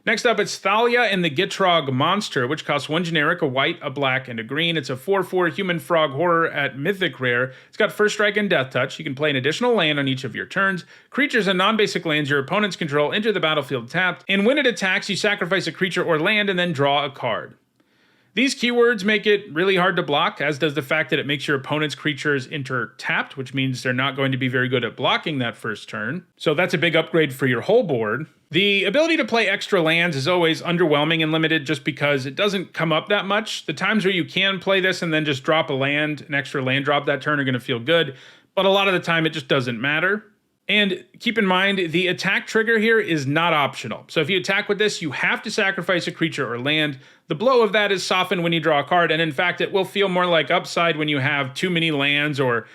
S1: Next up, it's Thalia and the Gitrog Monster, which costs 1 generic, a white, a black, and a green. It's a 4/4 human frog horror at Mythic Rare. It's got First Strike and Death Touch. You can play an additional land on each of your turns. Creatures and non-basic lands your opponents control enter the battlefield tapped, and when it attacks, you sacrifice a creature or land and then draw a card. These keywords make it really hard to block, as does the fact that it makes your opponent's creatures enter tapped, which means they're not going to be very good at blocking that first turn. So that's a big upgrade for your whole board. The ability to play extra lands is always underwhelming and limited just because it doesn't come up that much. The times where you can play this and then just drop a land, an extra land drop that turn, are going to feel good, but a lot of the time it just doesn't matter. And keep in mind, the attack trigger here is not optional. So if you attack with this, you have to sacrifice a creature or land. The blow of that is softened when you draw a card, and in fact, it will feel more like upside when you have too many lands or,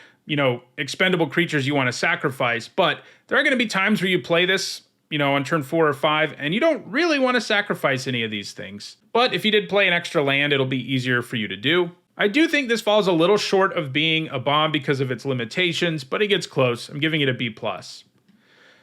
S1: expendable creatures you want to sacrifice. But there are going to be times where you play this, on turn 4 or 5, and you don't really want to sacrifice any of these things. But if you did play an extra land, it'll be easier for you to do. I do think this falls a little short of being a bomb because of its limitations, but it gets close. I'm giving it a B+.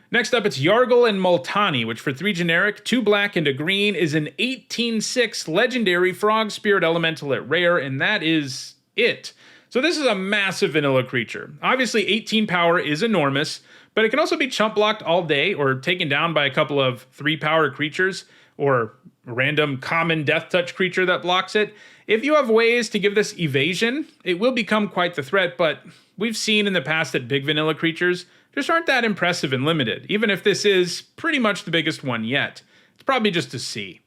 S1: Next up, it's Yargle and Multani, which for 3 generic, 2 black, and a green, is an 18/6 legendary frog spirit elemental at rare, and that is it. So this is a massive vanilla creature. Obviously, 18 power is enormous, but it can also be chump blocked all day or taken down by a couple of 3 power creatures or a random common death touch creature that blocks it. If you have ways to give this evasion, it will become quite the threat, but we've seen in the past that big vanilla creatures just aren't that impressive and limited, even if this is pretty much the biggest one yet. It's probably just a C.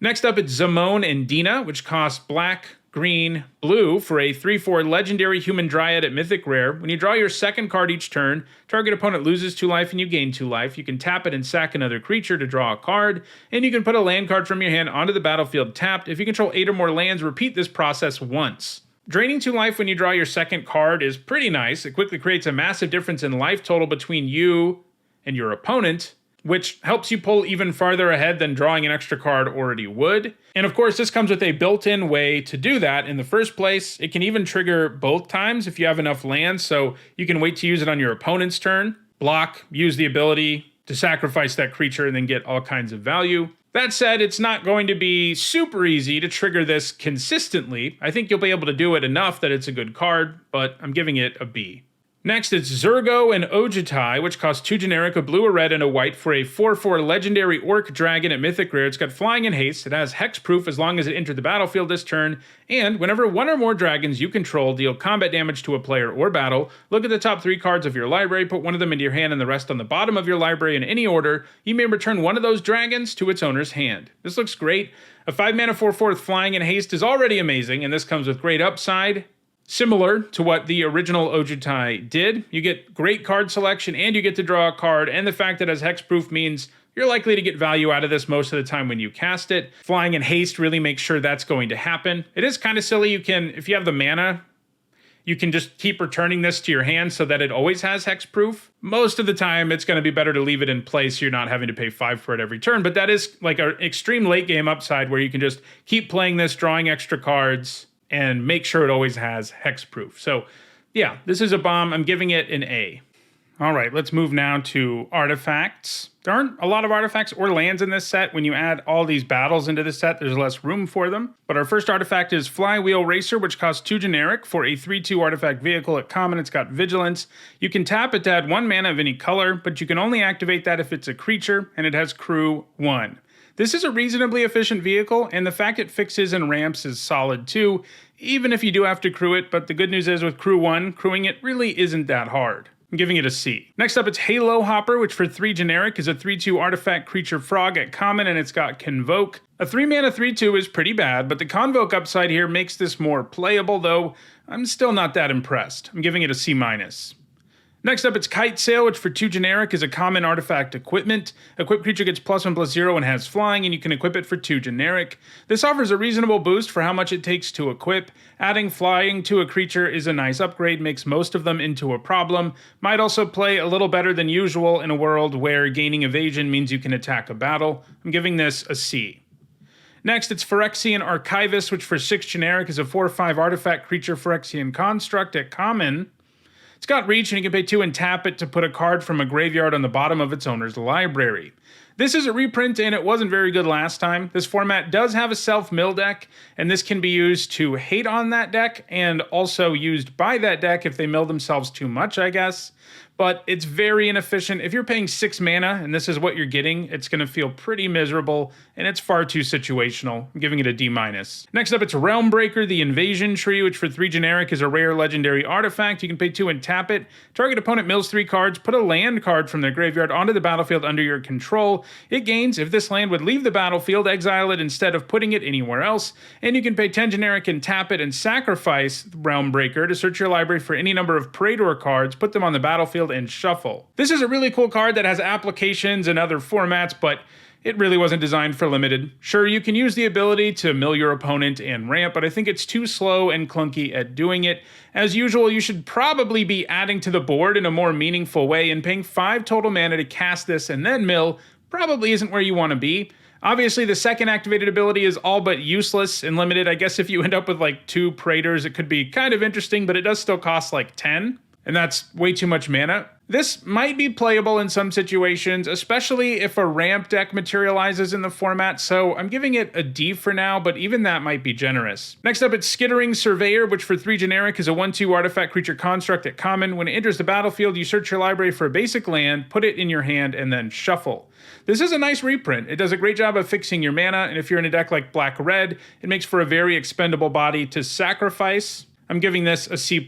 S1: Next up, it's Zamone and Dina, which costs black, green, blue for a 3/4 legendary human dryad at Mythic Rare. When you draw your second card each turn, target opponent loses 2 life and you gain 2 life. You can tap it and sack another creature to draw a card, and you can put a land card from your hand onto the battlefield tapped. If you control 8 or more lands, repeat this process once. Draining 2 life when you draw your second card is pretty nice. It quickly creates a massive difference in life total between you and your opponent, which helps you pull even farther ahead than drawing an extra card already would. And of course, this comes with a built-in way to do that in the first place. It can even trigger both times if you have enough lands, so you can wait to use it on your opponent's turn, block, use the ability to sacrifice that creature, and then get all kinds of value. That said, it's not going to be super easy to trigger this consistently. I think you'll be able to do it enough that it's a good card, but I'm giving it a B. Next, it's Zergo and Ojitai, which costs 2 generic, a blue, a red, and a white for a 4/4 legendary orc dragon at Mythic Rare. It's got flying and haste. It has hexproof as long as it entered the battlefield this turn. And whenever 1 or more dragons you control deal combat damage to a player or battle, look at the top 3 cards of your library, put 1 of them into your hand and the rest on the bottom of your library in any order. You may return 1 of those dragons to its owner's hand. This looks great. A 5-mana 4/4 flying and haste is already amazing, and this comes with great upside. Similar to what the original Ojitai did, you get great card selection and you get to draw a card, and the fact that it has hexproof means you're likely to get value out of this most of the time when you cast it. Flying and haste really makes sure that's going to happen. It is kind of silly. You can, if you have the mana, you can just keep returning this to your hand so that it always has hexproof. Most of the time, it's going to be better to leave it in place so you're not having to pay 5 for it every turn, but that is like an extreme late game upside where you can just keep playing this, drawing extra cards, and make sure it always has hexproof. So yeah, this is a bomb. I'm giving it an A. All right, let's move now to artifacts. There aren't a lot of artifacts or lands in this set. When you add all these battles into the set, there's less room for them. But our first artifact is Flywheel Racer, which costs 2 generic for a 3/2 artifact vehicle at common. It's got Vigilance. You can tap it to add 1 mana of any color, but you can only activate that if it's a creature, and it has crew 1. This is a reasonably efficient vehicle, and the fact it fixes and ramps is solid too, even if you do have to crew it, but the good news is with crew 1, crewing it really isn't that hard. I'm giving it a C. Next up, it's Halo Hopper, which for 3 generic is a 3/2 artifact creature frog at common, and it's got Convoke. A 3 mana 3/2 is pretty bad, but the Convoke upside here makes this more playable, though I'm still not that impressed. I'm giving it a C-. Next up, it's Kite Sale, which for 2 generic is a common artifact equipment. Equipped creature gets +1/+0 and has flying, and you can equip it for 2 generic. This offers a reasonable boost for how much it takes to equip. Adding flying to a creature is a nice upgrade, makes most of them into a problem. Might also play a little better than usual in a world where gaining evasion means you can attack a battle. I'm giving this a C. Next, it's Phyrexian Archivist, which for 6 generic is a 4/5 artifact creature Phyrexian construct at common. It's got reach, and you can pay 2 and tap it to put a card from a graveyard on the bottom of its owner's library. This is a reprint, and it wasn't very good last time. This format does have a self-mill deck, and this can be used to hate on that deck, and also used by that deck if they mill themselves too much, I guess. But it's very inefficient. If you're paying 6 mana, and this is what you're getting, it's going to feel pretty miserable, and it's far too situational. I'm giving it a D-. Next up, it's Realmbreaker, the Invasion Tree, which for 3 generic is a rare legendary artifact. You can pay 2 and tap it. Target opponent mills 3 cards, put a land card from their graveyard onto the battlefield under your control. It gains if this land would leave the battlefield, exile it instead of putting it anywhere else, and you can pay 10 generic and tap it and sacrifice Realmbreaker to search your library for any number of Predatory cards, put them on the battlefield, and shuffle. This is a really cool card that has applications in other formats, but it really wasn't designed for limited. Sure, you can use the ability to mill your opponent and ramp, but I think it's too slow and clunky at doing it. As usual, you should probably be adding to the board in a more meaningful way, and paying 5 total mana to cast this and then mill probably isn't where you want to be. Obviously, the second activated ability is all but useless and limited. I guess if you end up with like 2 Praetors, it could be kind of interesting, but it does still cost like 10. And that's way too much mana. This might be playable in some situations, especially if a ramp deck materializes in the format, so I'm giving it a D for now, but even that might be generous. Next up, it's Skittering Surveyor, which for 3 generic is a 1/2 artifact creature construct at common. When it enters the battlefield, you search your library for a basic land, put it in your hand, and then shuffle. This is a nice reprint. It does a great job of fixing your mana, and if you're in a deck like Black-Red, it makes for a very expendable body to sacrifice. I'm giving this a C+.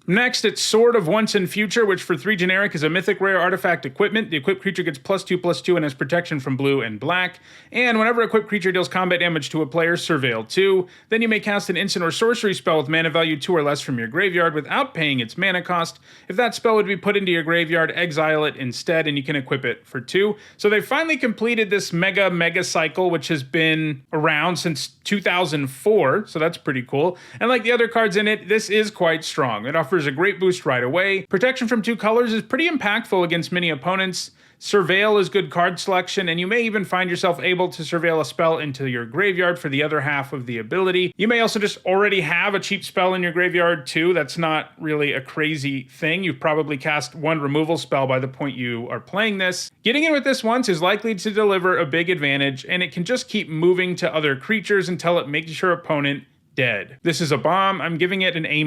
S1: Next, it's Sword of Once and Future, which for 3 generic is a mythic rare artifact equipment. The equipped creature gets +2/+2 and has protection from blue and black. And whenever a equipped creature deals combat damage to a player, surveil 2. Then you may cast an instant or sorcery spell with mana value 2 or less from your graveyard without paying its mana cost. If that spell would be put into your graveyard, exile it instead, and you can equip it for 2. So they finally completed this mega cycle, which has been around since 2004, so that's pretty cool. And like the other cards in it, this is quite strong. It offers a great boost right away. Protection from 2 colors is pretty impactful against many opponents. Surveil is good card selection, and you may even find yourself able to surveil a spell into your graveyard for the other half of the ability. You may also just already have a cheap spell in your graveyard too. That's not really a crazy thing. You've probably cast 1 removal spell by the point you are playing this. Getting in with this once is likely to deliver a big advantage, and it can just keep moving to other creatures until it makes your opponent dead. This is a bomb. I'm giving it an A-.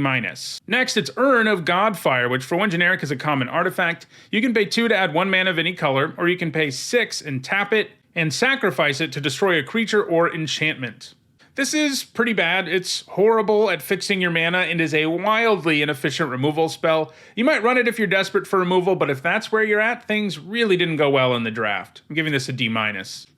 S1: Next, it's Urn of Godfire, which for 1 generic is a common artifact. You can pay 2 to add 1 mana of any color, or you can pay 6 and tap it and sacrifice it to destroy a creature or enchantment. This is pretty bad. It's horrible at fixing your mana and is a wildly inefficient removal spell. You might run it if you're desperate for removal, but if that's where you're at, things really didn't go well in the draft. I'm giving this a D-.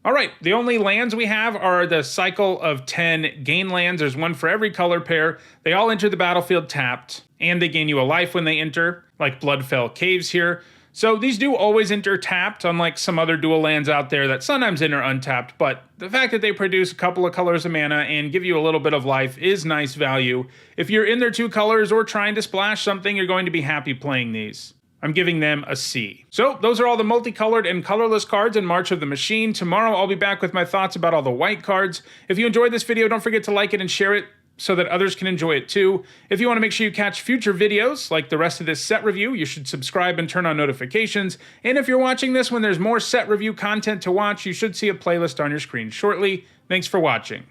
S1: All right, the only lands we have are the cycle of 10 gain lands. There's 1 for every color pair. They all enter the battlefield tapped, and they gain you a life when they enter, like Bloodfall Caves here. So these do always enter tapped, unlike some other dual lands out there that sometimes enter untapped, but the fact that they produce a couple of colors of mana and give you a little bit of life is nice value. If you're in their 2 colors or trying to splash something, you're going to be happy playing these. I'm giving them a C. So those are all the multicolored and colorless cards in March of the Machine. Tomorrow I'll be back with my thoughts about all the white cards. If you enjoyed this video, don't forget to like it and share it so that others can enjoy it too. If you want to make sure you catch future videos, like the rest of this set review, you should subscribe and turn on notifications. And if you're watching this when there's more set review content to watch, you should see a playlist on your screen shortly. Thanks for watching.